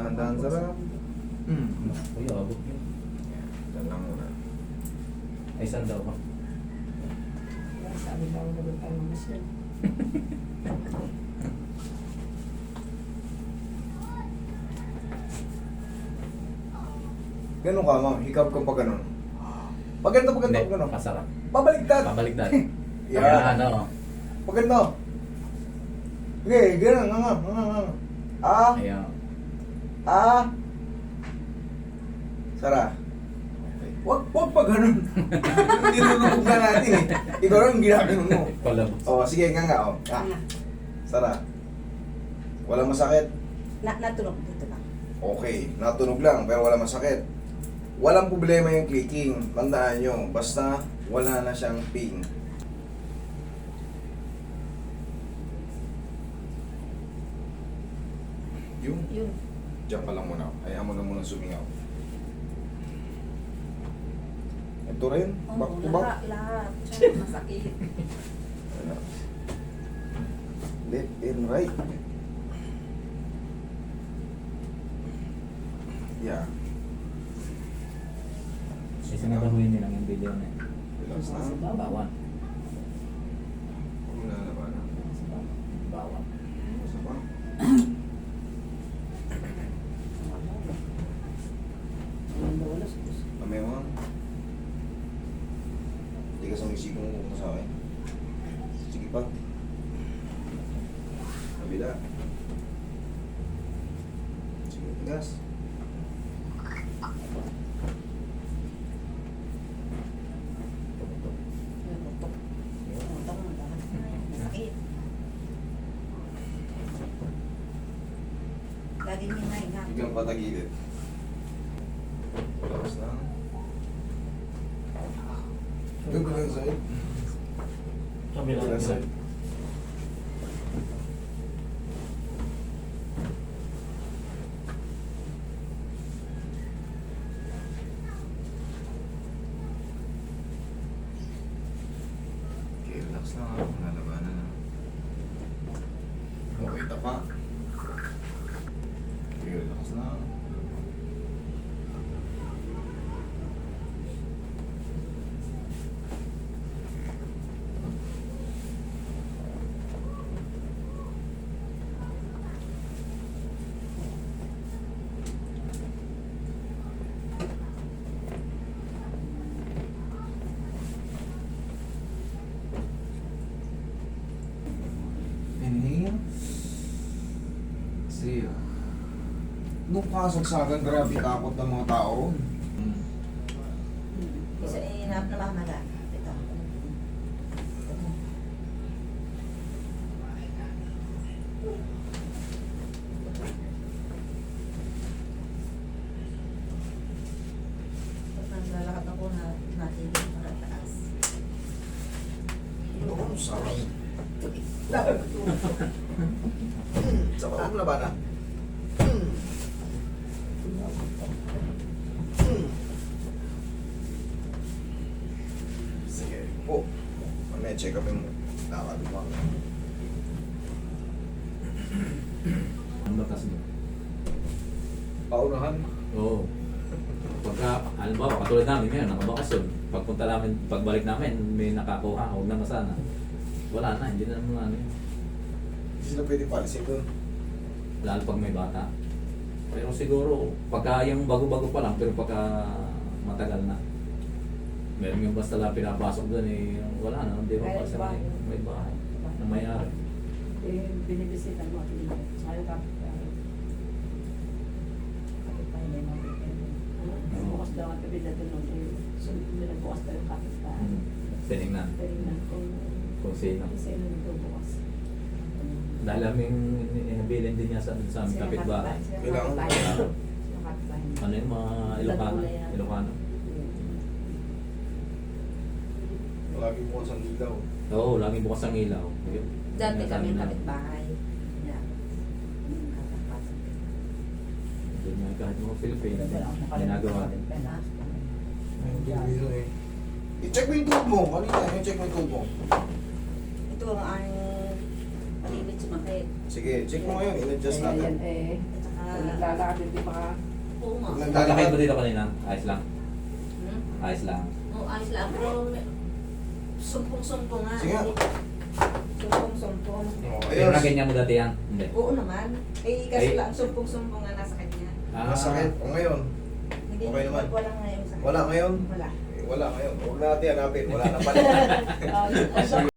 Dahan-dahan sarap. Uy, abot yun. Yan lang muna. Ay, saan daw ba? Sabi daw na doon tayo mamasyon. Ganun ka, ma'am. Hikap ka pa ganun. Pag ganito, pag ganito, pag ganun. Masarap. Babaliktad. Pabaliktad. Yan. Yan, ano. Pag ganito. Okay, ganun. Nga. Ah. Ayan. Ah. Sara. Wag pa ganun. Nilulubog na natin eh. Ikaw lang ginaganon mo. Palabos. Oh, sige nga. Oh. Ah. Sara. Walang masakit. Natulog dito lang. Okay, natunog lang pero wala masakit. Walang problema yung clicking. Tandaan nyo, basta wala na siyang ping. Yung, Yun. diyan ka lang muna. Hayaan mo na muna sumingaw. Ito rin, back to back. Lahat. Siya masakit. Ano? Left and right. Yeah. Sinagahuin nilang yung video na yun. Relax na. Bawan. Huwag mo lalabanan. Bawan. Isa pa. Mamaya mo. Hindi ka sumisigaw mo sa akin. Sige pa. Kabila. Sige, tigas. Masakit. Laging hinahinga. Biglang patagilid. Relax lang. Doon ka lang sa'yo. Kabila. Doon lang sa'yo. Okay, relax lang ha. Nalabanan na. Okay, tapa. Okay, relax lang. Inhale. Exhale. Nung kasagsagan, grabe takot ng mga tao. Isa namamaga. Ito. Pag naglalakad ako na natin yung marataas. Ang sarap. Sa parang labanan. Sige. Po. Mamaya check up yung lakad mo. Ang batas mo. Paunahan. Oo. Pagka, halimbawa, katulad namin ngayon, nakabakasyon. Pagpunta namin, pagbalik namin, may nakakuha, huwag na sana. Wala na, hindi na naman ano yun. Hindi sila pwede palisin doon. Lalo pag may bata. Pero siguro, pagka yung bago-bago pa lang, pero pagka matagal na. Meron yung basta lang pinapasok doon eh, wala na, hindi mo pa sa may bahay na may-ari. Binibisita mo at sa'yo kapit tayo na yung bukas daw ang kabila doon sunod nila bukas daw yung kapit tayo. Tinignan Tingnan kung sino. kung sino nito bukas. Dahil aming inabilin din niya sa aming kapitbahay. Ano yung mga Ilocano? Ilocano? Lagi bukas ang ilaw. Oo, laging bukas ang ilaw. Yun. Dati Yun kami ang sabi kapitbahay. Yeah. Doon nga kahit mga Pilipino, ginagawa din. I-check mo yung tube mo. Kanina, i-check mo yung tube mo. Ito ang malimit sumakit. Sige, check mo ngayon. In-adjust natin. At saka Kung naglalakad, hindi maka... Oo nga. Paglakay mo dito kanina, ayos lang. Hmm? Ayos lang. Oo, ayos lang. Pero sumpong-sumpong nga. Sige nga. Sumpong-sumpong. Pero na ganyan mo dati yan? Hindi. Oo naman. Eh, kasi Eh. lang, sumpong-sumpong nga nasa kanya. Masakit. O ngayon? Hindi, Okay naman. Wala ngayon sa Wala ngayon? Wala. Wala ngayon. Huwag natin hanapin. Wala na pala. Ang